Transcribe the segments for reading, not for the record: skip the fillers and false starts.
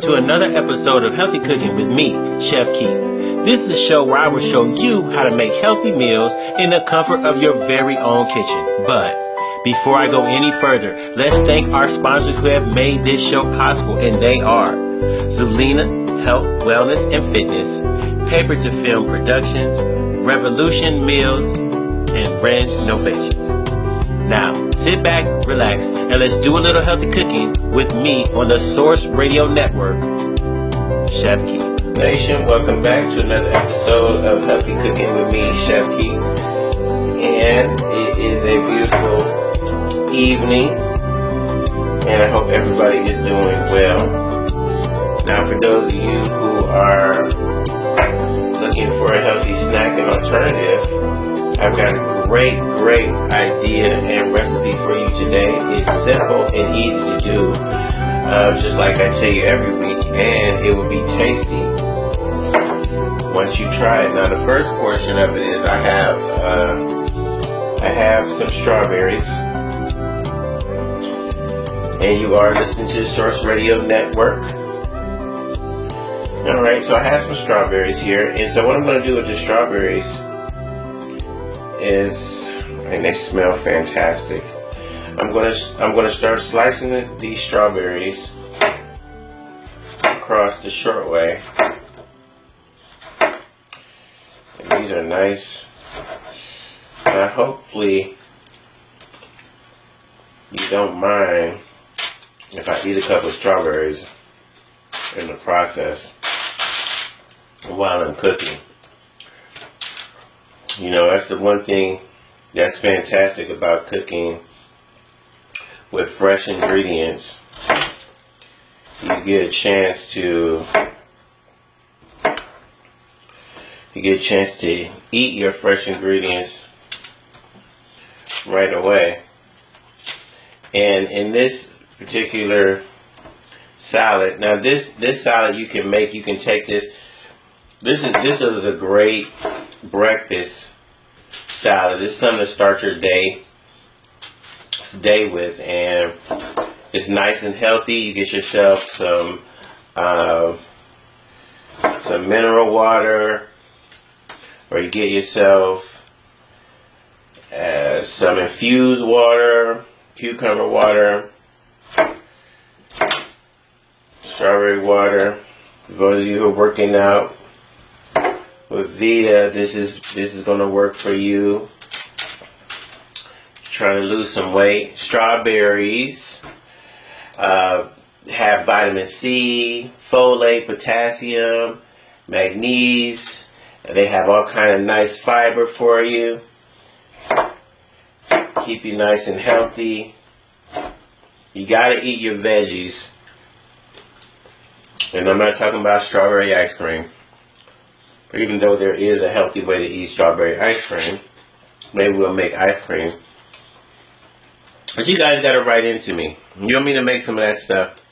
to another episode of Healthy Cooking with me, Chef Keith. This is a show where I will show you how to make healthy meals in the comfort of your very own kitchen. But before I go any further, let's thank our sponsors who have made this show possible, and they are Zulina Health, Wellness, and Fitness, Paper to Film Productions, Revolution Meals, and Renovations. Now, sit back, relax, and let's do a little healthy cooking with me on the Source Radio Network, Chef Keith. Nation, welcome back to another episode of Healthy Cooking with me, Chef Keith. And it is a beautiful evening, and I hope everybody is doing well. Now, for those of you who are looking for a healthy snack and alternative, I've got a great idea and recipe for you today. It's simple and easy to do, just like I tell you every week, and it will be tasty once you try it. Now, the first portion of it is I have some strawberries, and you are listening to the Source Radio Network. Alright, so I have some strawberries here, and so what I'm going to do with the strawberries is, and they smell fantastic, I'm going to start slicing these strawberries across the short way. And these are nice. Hopefully you don't mind if I eat a couple of strawberries in the process while I'm cooking. You know, that's the one thing that's fantastic about cooking with fresh ingredients. You get a chance to eat your fresh ingredients right away. And in this particular salad, now this salad you can take this is a great breakfast salad. It's something to start your day with, and it's nice and healthy. You get yourself some mineral water, or you get yourself some infused water, cucumber water, strawberry water. For those of you who are working out with Vita, this is going to work for you. Trying to lose some weight. Strawberries have vitamin C, folate, potassium, magnesium. They have all kind of nice fiber for you. Keep you nice and healthy. You got to eat your veggies. And I'm not talking about strawberry ice cream. Even though there is a healthy way to eat strawberry ice cream, maybe we'll make ice cream. But you guys got to write into me. You want me to make some of that stuff?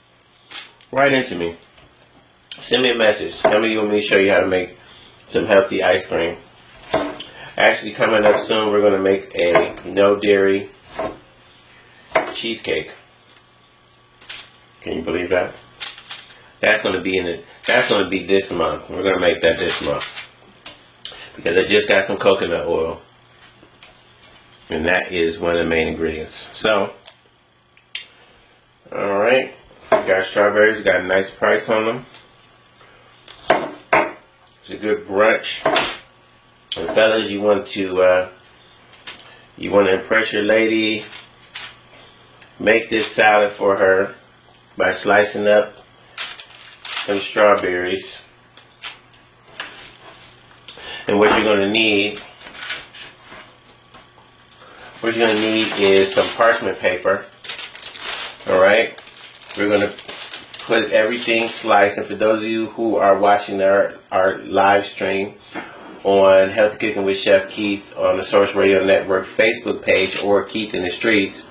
Write into me. Send me a message. Tell me you want me to show you how to make some healthy ice cream. Actually, coming up soon, we're going to make a no dairy cheesecake. Can you believe that? That's going to be this month. We're going to make that this month, because I just got some coconut oil, and that is one of the main ingredients. So, alright, got strawberries, got a nice price on them. It's a good brunch. And fellas, you want to impress your lady, make this salad for her by slicing up some strawberries. And what you're going to need is some parchment paper. Alright, we're going to put everything sliced. And for those of you who are watching our live stream on Healthy Cooking with Chef Keith on the Source Radio Network Facebook page, or Keith in the Streets,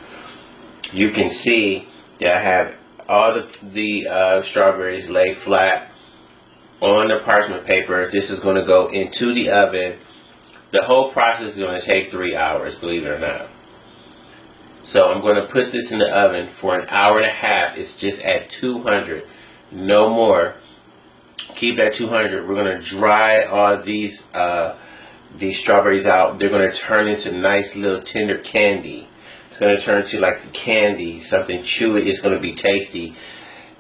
you can see that I have all the strawberries laid flat on the parchment paper. This is going to go into the oven. The whole process is going to take 3 hours, believe it or not. So I'm going to put this in the oven for an hour and a half. It's just at 200. No more. Keep that 200. We're gonna dry all these strawberries out. They're gonna turn into nice little tender candy. It's gonna turn to like candy, something chewy. It's gonna be tasty.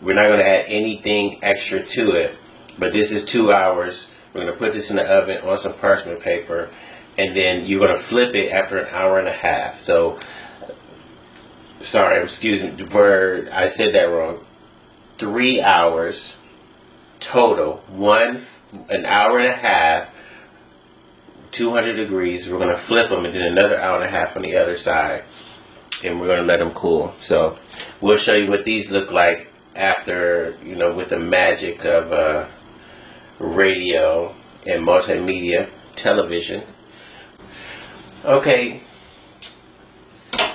We're not gonna add anything extra to it. But this is 2 hours. We're gonna put this in the oven on some parchment paper, and then you're gonna flip it after an hour and a half. So, sorry, excuse me, I said that wrong. 3 hours total. An hour and a half, 200 degrees. We're gonna flip them, and then another hour and a half on the other side, and we're gonna let them cool. So we'll show you what these look like after, you know, with the magic of radio and multimedia television. Okay,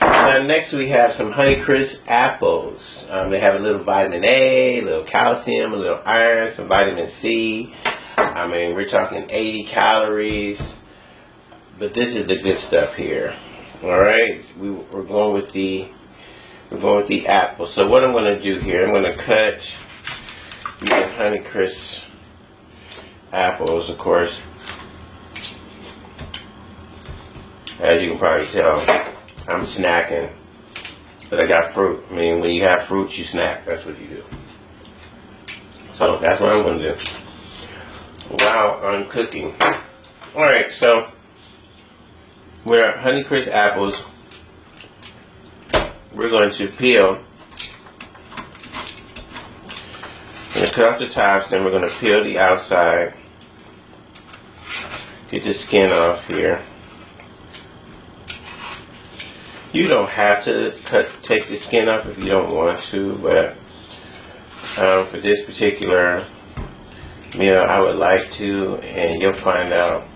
now next we have some Honeycrisp apples. They have a little vitamin A, a little calcium, a little iron, some vitamin C. I mean, we're talking 80 calories, but this is the good stuff here. All right, we're going with the apple. So what I'm going to do here, I'm going to cut the Honeycrisp apples, of course. As you can probably tell, I'm snacking, but I got fruit. I mean, when you have fruit, you snack. That's what you do. So that's what I'm going to do while I'm cooking. All right, so with our Honeycrisp apples, we're going to peel. We're going to cut off the tops, then we're going to peel the outside. Get the skin off here. You don't have to take the skin off if you don't want to, but for this particular meal, I would like to, and you'll find out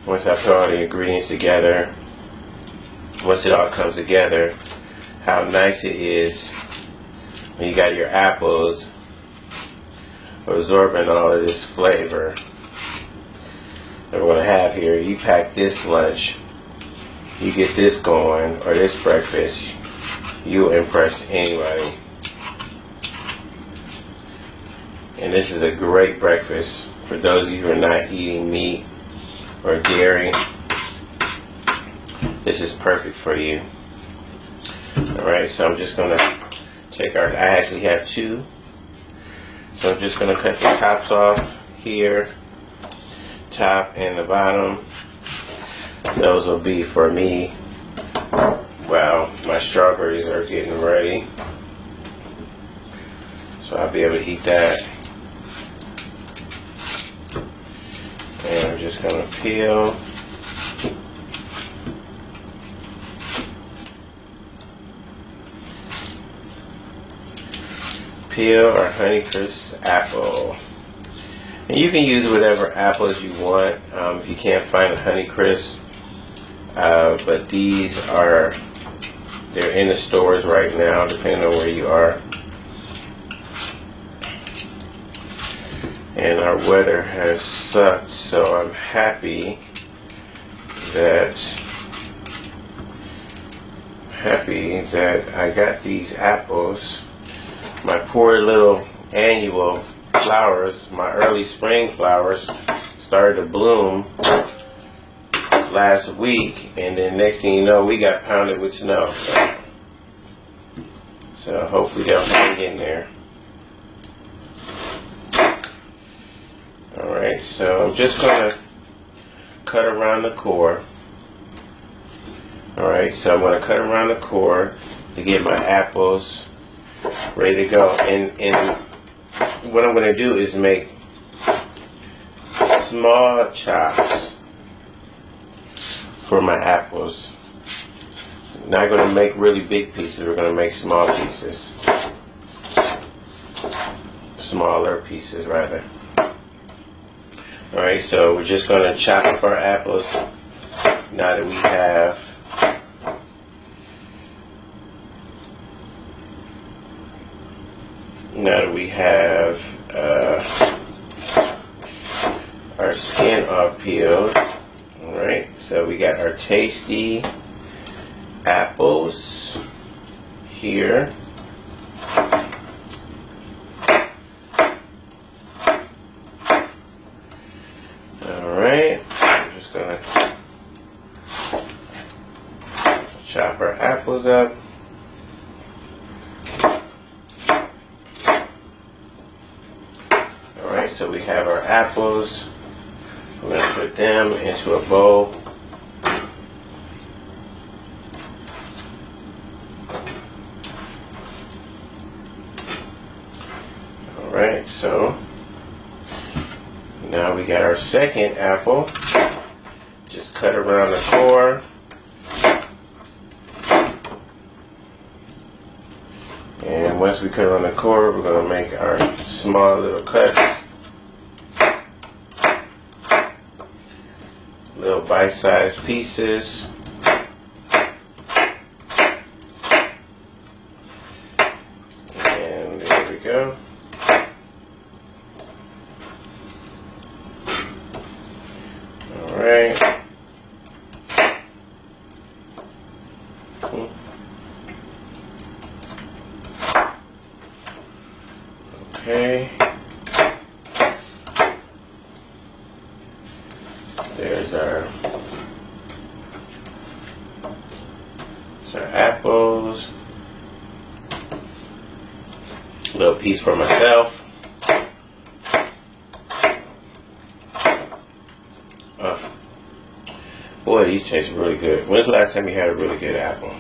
once I put all the ingredients together, once it all comes together, how nice it is when you got your apples absorbing all of this flavor that we're going to have here. You pack this lunch, you get this going, or this breakfast, you'll impress anybody. And this is a great breakfast for those of you who are not eating meat or dairy. This is perfect for you. Alright, so I'm just going to take I actually have two. So I'm just going to cut the tops off here, top and the bottom. Those will be for me while my strawberries are getting ready. So I'll be able to eat that. And I'm just going to peel. Peel our Honeycrisp apple. And you can use whatever apples you want if you can't find a Honeycrisp. But these they're in the stores right now, depending on where you are. And our weather has sucked, so I'm happy that I got these apples. My poor little annual flowers, my early spring flowers, started to bloom last week, and then next thing you know, we got pounded with snow. So hopefully they'll hang in there. Alright, so I'm just going to cut around the core. Alright, so I'm going to cut around the core to get my apples ready to go. And what I'm going to do is make small chops for my apples. Not going to make really big pieces, we're going to make small pieces. Smaller pieces, rather. Alright, so we're just going to chop up our apples now that we have our skin all peeled. Alright, so we got our tasty apples here. apples up. Alright, so we have our apples. We're going to put them into a bowl. Alright, so now we got our second apple. Just cut around the core. And once we cut around the core, we're going to make our small little cuts. Little bite-sized pieces. And there we go. Alright. Okay. There's our apples. A little piece for myself. Oh. Boy, these taste really good. When's the last time you had a really good apple?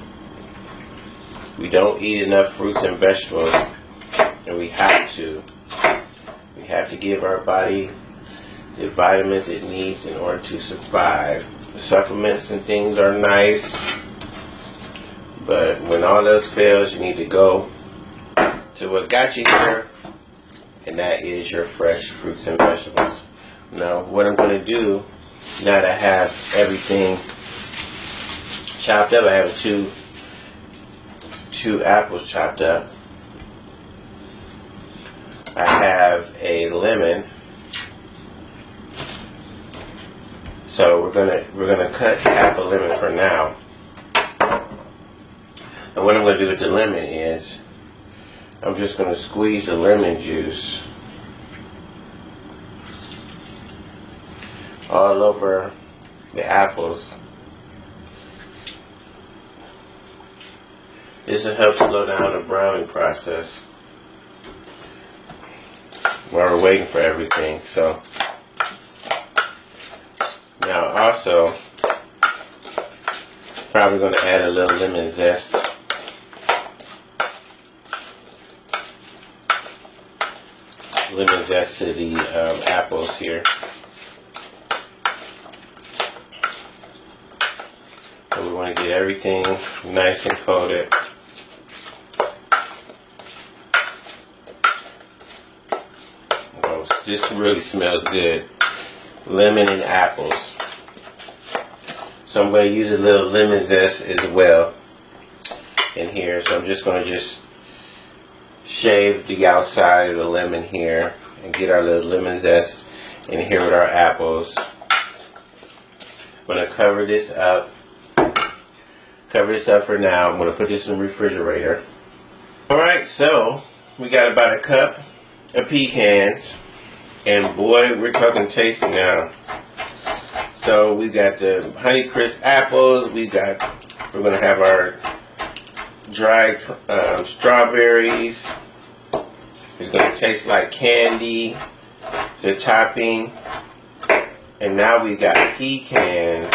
We don't eat enough fruits and vegetables, and we have to. We have to give our body the vitamins it needs in order to survive. The supplements and things are nice, but when all else fails, you need to go to what got you here, and that is your fresh fruits and vegetables. Now, what I'm going to do, now that I have everything chopped up, I have two apples chopped up. I have a lemon. So we're gonna cut half a lemon for now. And what I'm gonna do with the lemon is I'm just gonna squeeze the lemon juice all over the apples. This will help slow down the browning process while we're waiting for everything. So now also probably going to add a little lemon zest. Lemon zest to the apples here. So we want to get everything nice and coated. Oh, this really smells good. Lemon and apples. So I'm going to use a little lemon zest as well in here. So I'm just going to shave the outside of the lemon here and get our little lemon zest in here with our apples. I'm going to cover this up. Cover this up for now. I'm going to put this in the refrigerator. Alright, so we got about a cup of pecans. And boy, we're talking tasty now. So we got the Honeycrisp apples. We're going to have our dried strawberries. It's going to taste like candy. It's a topping. And now we got pecans.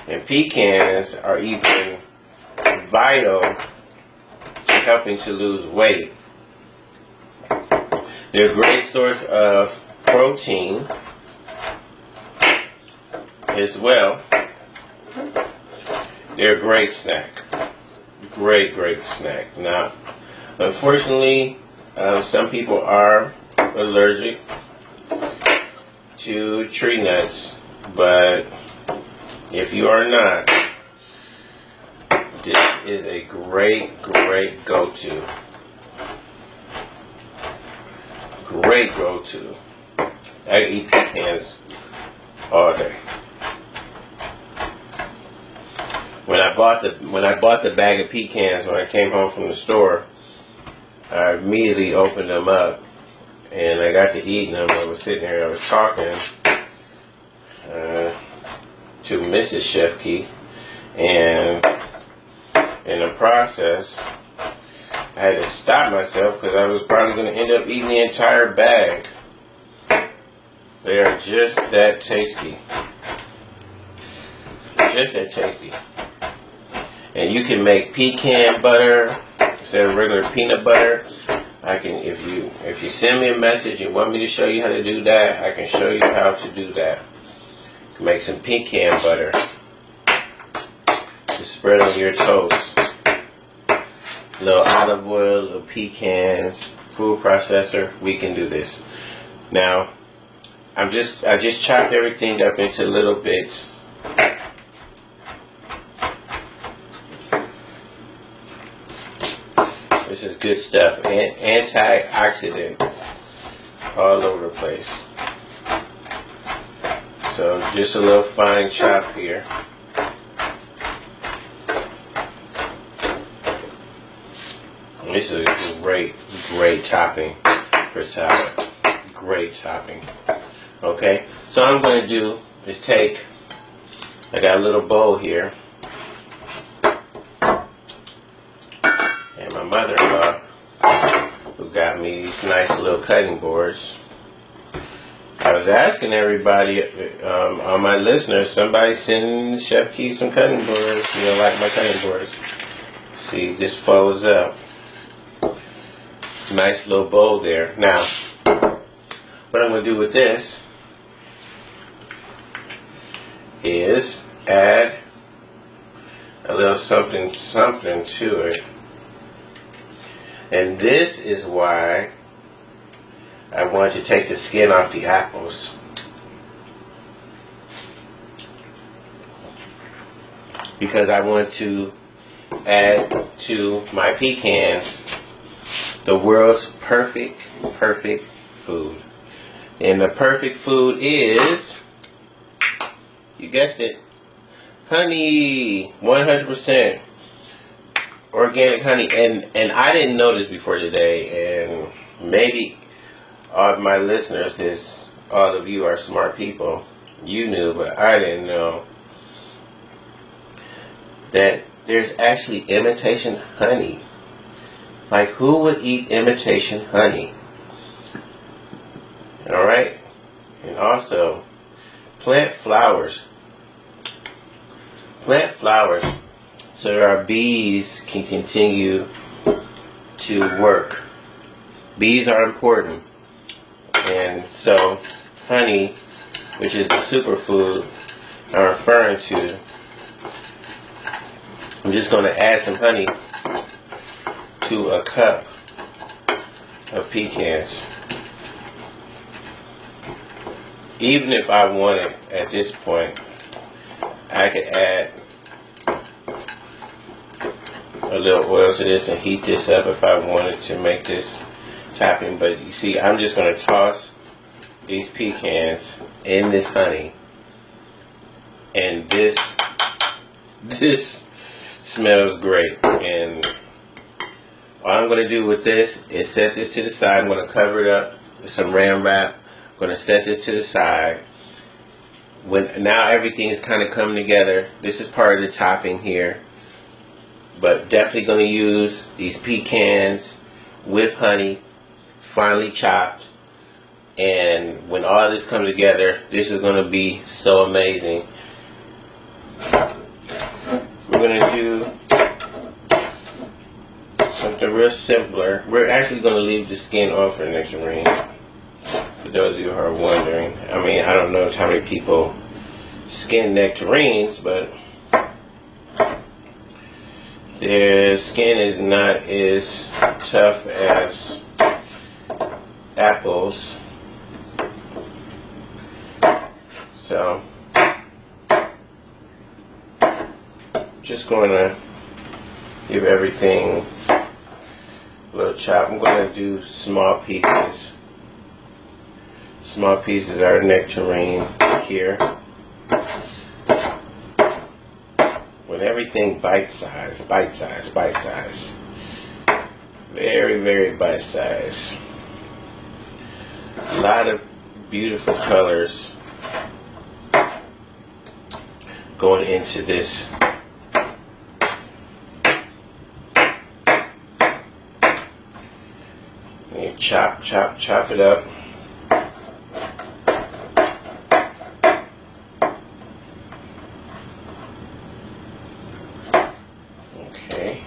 And pecans are even vital to helping to lose weight. They're a great source of protein as well. They're a great snack. Great snack. Now, unfortunately, some people are allergic to tree nuts, but if you are not, this is a great go-to. Great go-to. I eat pecans all day. When I bought the bag of pecans when I came home from the store, I immediately opened them up and I got to eating them. I was sitting here, I was talking to Mrs. Chef Key, and In the process, I had to stop myself because I was probably going to end up eating the entire bag. They are just that tasty. Just that tasty. And you can make pecan butter instead of regular peanut butter. I can, if you send me a message and want me to show you how to do that, I can show you how to do that. You can make some pecan butter to spread on your toast. A little olive oil, little pecans, food processor. We can do this. Now, I just chopped everything up into little bits. This is good stuff. Antioxidants all over the place. So just a little fine chop here. This is a great topping for salad. Great topping. Okay, so what I'm going to do is I got a little bowl here. And my mother-in-law, who got me these nice little cutting boards. I was asking everybody, all my listeners, somebody send Chef Keith some cutting boards. You know, like my cutting boards. See, this folds up. Nice little bowl there. Now, what I'm going to do with this is add a little something to it. And this is why I want to take the skin off the apples. Because I want to add to my pecans the world's perfect food. And the perfect food is, you guessed it, honey. 100% organic honey. And I didn't know this before today, and maybe all of my listeners, because all of you are smart people, you knew, but I didn't know that there's actually imitation honey. Like, who would eat imitation honey? Alright? And also, plant flowers. Plant flowers so our bees can continue to work. Bees are important. And so, honey, which is the superfood I'm referring to, I'm just going to add some honey to a cup of pecans. Even if I wanted, at this point, I could add a little oil to this and heat this up if I wanted to make this topping. But you see, I'm just going to toss these pecans in this honey, and this smells great. And what I'm going to do with this is set this to the side. I'm going to cover it up with some Ram Wrap. I'm going to set this to the side. Now everything is kind of coming together. This is part of the topping here. But definitely going to use these pecans with honey, finely chopped. And when all this comes together, this is going to be so amazing. We're going to do something real simpler. We're actually going to leave the skin off for nectarine. For those of you who are wondering. I mean, I don't know how many people skin nectarines, but their skin is not as tough as apples. So, just going to give everything a little chop. I'm going to do small pieces. Small pieces are nectarine here. With everything bite size. Very, very bite size. A lot of beautiful colors going into this chop it up. Okay.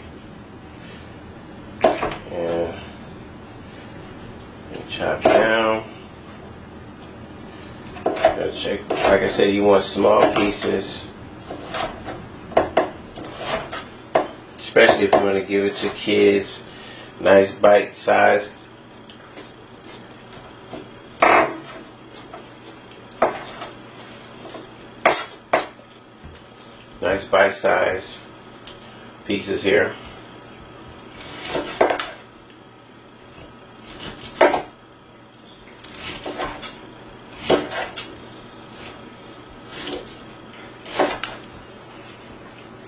And chop down. Check, like I said, you want small pieces, especially if you want to give it to kids. Nice bite size. Nice bite size pieces here.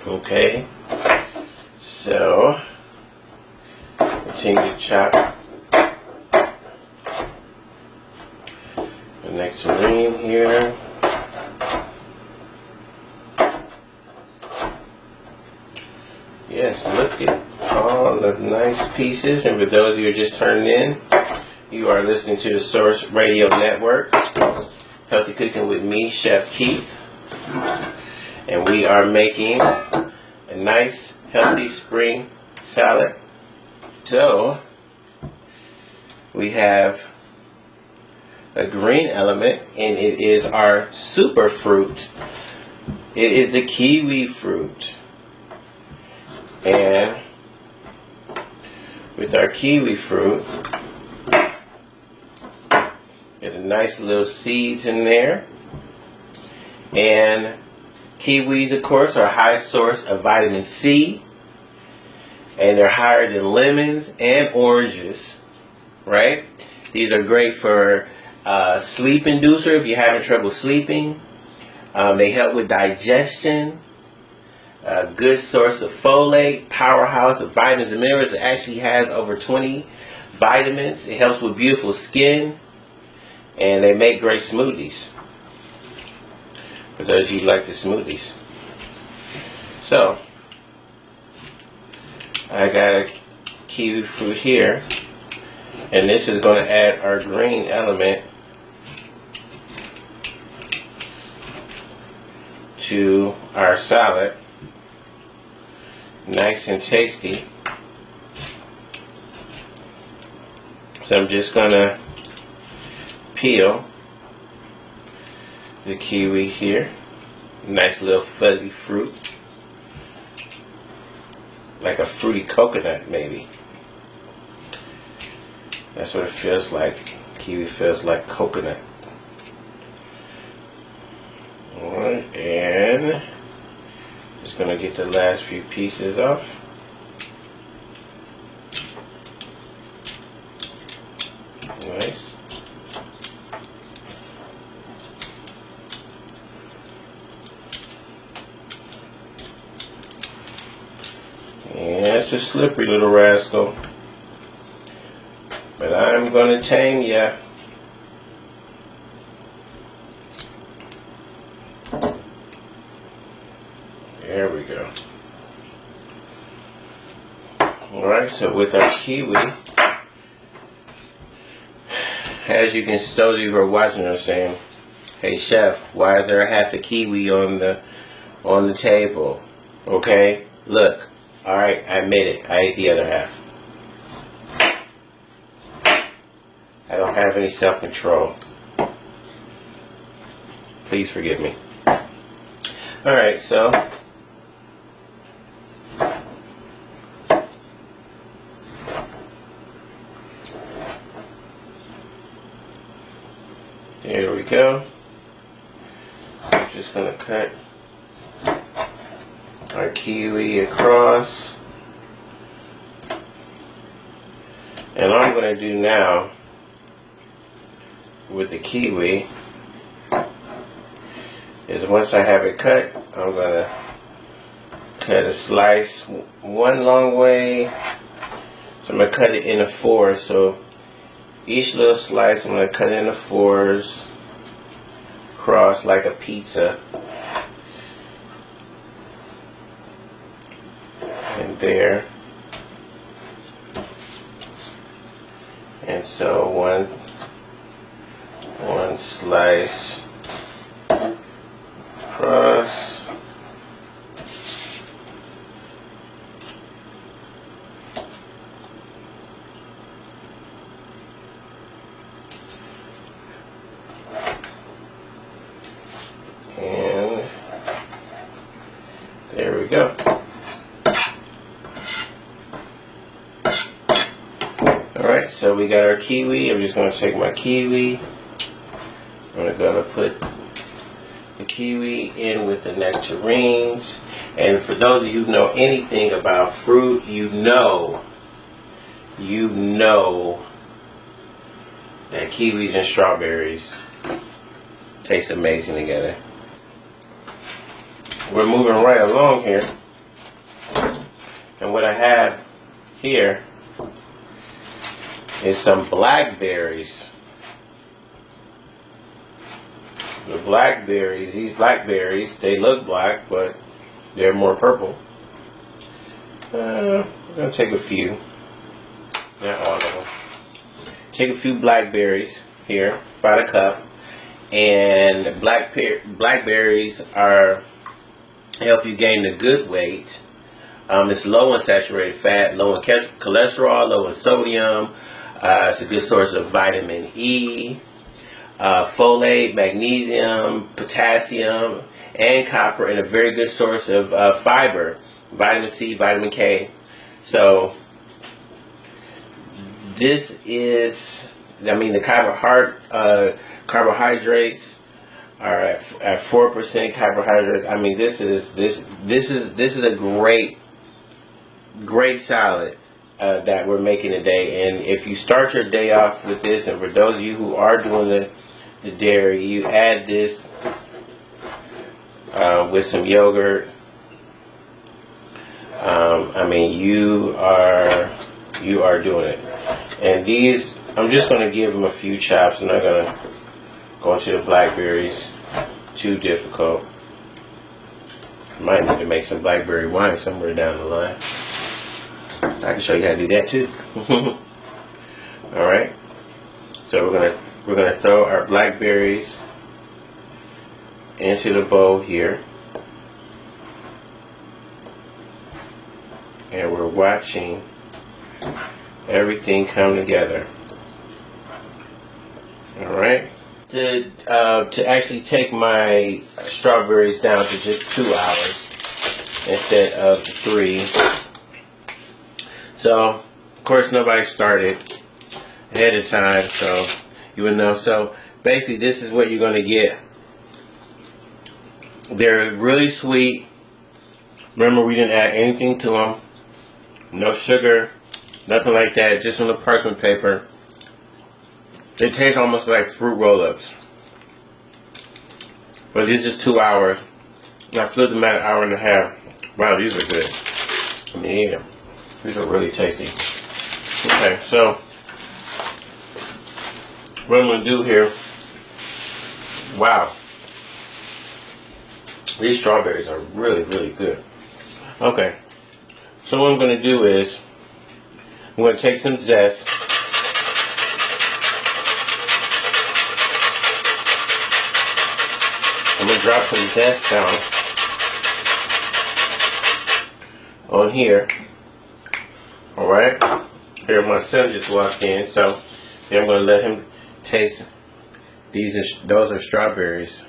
Okay, so continue to chop the nectarine here. Yes, look at all the nice pieces. And for those of you who are just turning in, you are listening to the Source Radio Network, Healthy Cooking with me, Chef Keith. And we are making a nice, healthy spring salad. So, we have a green element, and it is our super fruit. It is the kiwi fruit. And with our kiwi fruit, get a nice little seeds in there. And kiwis, of course, are a high source of vitamin C, and they're higher than lemons and oranges, right? These are great for sleep inducer if you're having trouble sleeping. They help with digestion. A good source of folate, powerhouse of vitamins and minerals. It actually has over 20 vitamins. It helps with beautiful skin, and they make great smoothies. For those of you who like the smoothies. So, I got a kiwi fruit here, and this is going to add our green element to our salad. Nice and tasty. So I'm just going to peel the kiwi here. Nice little fuzzy fruit, like a fruity coconut maybe. That's what it feels like. Kiwi feels like coconut. Alright, and just gonna get the last few pieces off. Nice. Yeah, it's a slippery little rascal, but I'm gonna tame ya. There we go. Alright, so with our kiwi, as you can, those of you who are watching are saying, hey chef, why is there a half a kiwi on the table? Okay, look. Alright, I admit it. I ate the other half. I don't have any self-control. Please forgive me. Alright, so there we go. I'm just going to cut our kiwi across. And all I'm going to do now with the kiwi is, once I have it cut, I'm going to cut a slice one long way. So I'm going to cut it into four. So each little slice I'm going to cut into fours, cross like a pizza. And there. And So one slice across. And there we go. Alright, so we got our kiwi. I'm just going to take my kiwi. I'm going to put the kiwi in with the nectarines. And for those of you who know anything about fruit, you know that kiwis and strawberries taste amazing together. We're moving right along here. And what I have here is some blackberries. The blackberries, these blackberries, they look black, but they're more purple. I'm going to take a few. Not all of them. Take a few blackberries here, about a cup. And blackberries help you gain a good weight. It's low in saturated fat, low in cholesterol, low in sodium. It's a good source of vitamin E, folate, magnesium, potassium, and copper, and a very good source of fiber, vitamin C, vitamin K. So this is, I mean, the carbohydrates are at 4% carbohydrates. I mean, this is a great salad that we're making today. And if you start your day off with this, and for those of you who are doing the dairy, you add this with some yogurt. I mean, you are doing it. And these, I'm just going to give them a few chops. I'm not going to go into the blackberries too difficult. Might need to make some blackberry wine somewhere down the line. I can show you how to do that too. All right. So we're gonna throw our blackberries into the bowl here, and we're watching everything come together. All right. To actually take my strawberries down to just 2 hours instead of 3. So, of course, nobody started ahead of time, so you would know. So, basically, this is what you're going to get. They're really sweet. Remember, we didn't add anything to them. No sugar, nothing like that, just on the parchment paper. They taste almost like fruit roll-ups. But this is 2 hours. I filled them at an hour and a half. Wow, these are good. I mean, yeah. These are really tasty. Okay, so what I'm going to do here, wow, these strawberries are really, really good. Okay, so what I'm going to do is I'm going to take some zest. I'm going to drop some zest down on here. Alright, here my son just walked in, so then I'm going to let him taste these. Those are strawberries.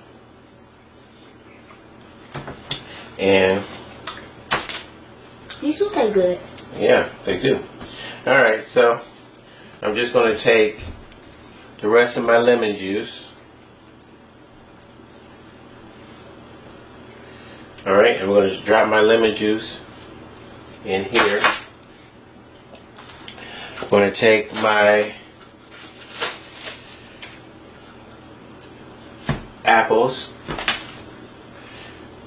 And these do taste good. Yeah, they do. Alright, so I'm just going to take the rest of my lemon juice. Alright, I'm going to drop my lemon juice in here. I'm going to take my apples.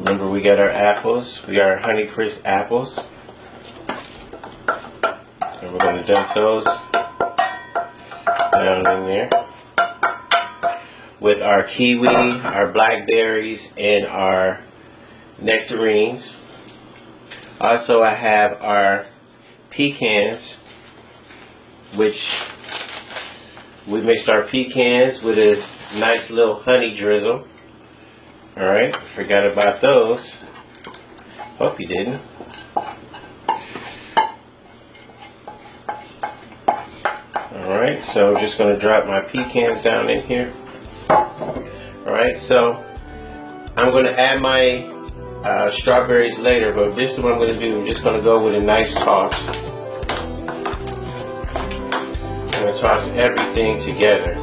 Remember, we got our apples. We got our Honeycrisp apples. And we're going to dump those down in there. With our kiwi, our blackberries, and our nectarines. Also, I have our pecans, which we mixed our pecans with a nice little honey drizzle. Alright, forgot about those. Hope you didn't. Alright, so I'm just going to drop my pecans down in here. Alright, so I'm going to add my strawberries later, but this is what I'm going to do. I'm just going to go with a nice toss. I'm going to toss everything together.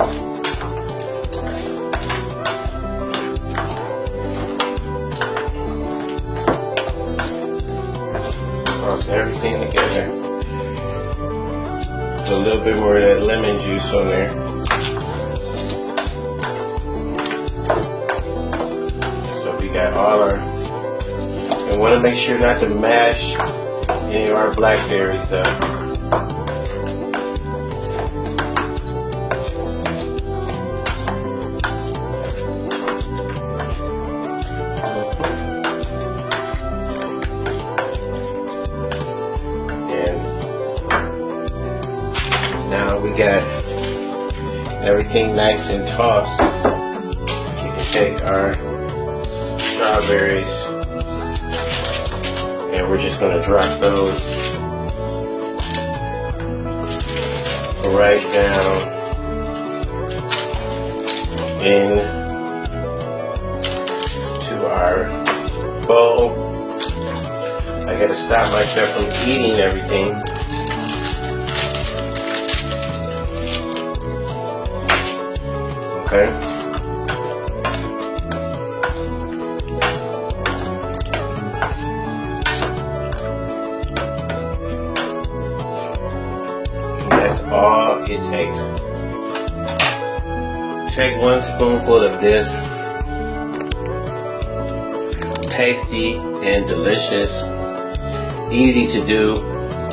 Toss everything together. Put a little bit more of that lemon juice on there. So we got all our, and want to make sure not to mash any of our blackberries up. Now we got everything nice and tossed. We can take our strawberries and we're just going to drop those right down into our bowl. I gotta stop myself from eating everything. Okay. And that's all it takes. Take 1 spoonful of this tasty and delicious, easy to do.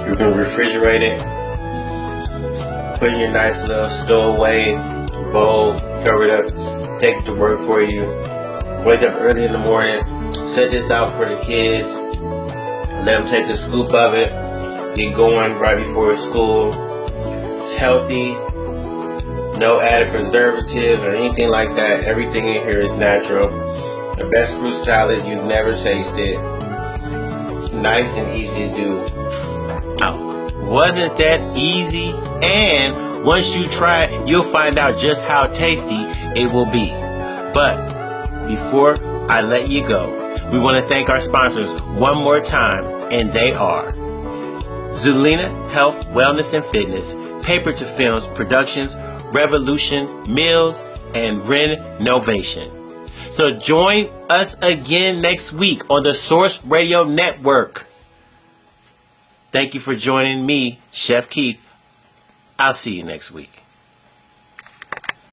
You can refrigerate it, put in your nice little stowaway bowl, cover it up, take it to work for you. Wake up early in the morning, set this out for the kids, let them take a scoop of it, get going right before school. It's healthy, no added preservatives or anything like that. Everything in here is natural. The best fruit salad you've never tasted. Nice and easy to do. Wasn't that easy? And once you try it, you'll find out just how tasty it will be. But before I let you go, we want to thank our sponsors one more time, and they are Zulina Health, Wellness and Fitness, Paper to Films Productions, Revolution Meals, and Renovation. So join us again next week on the Source Radio Network. Thank you for joining me, Chef Keith. I'll see you next week.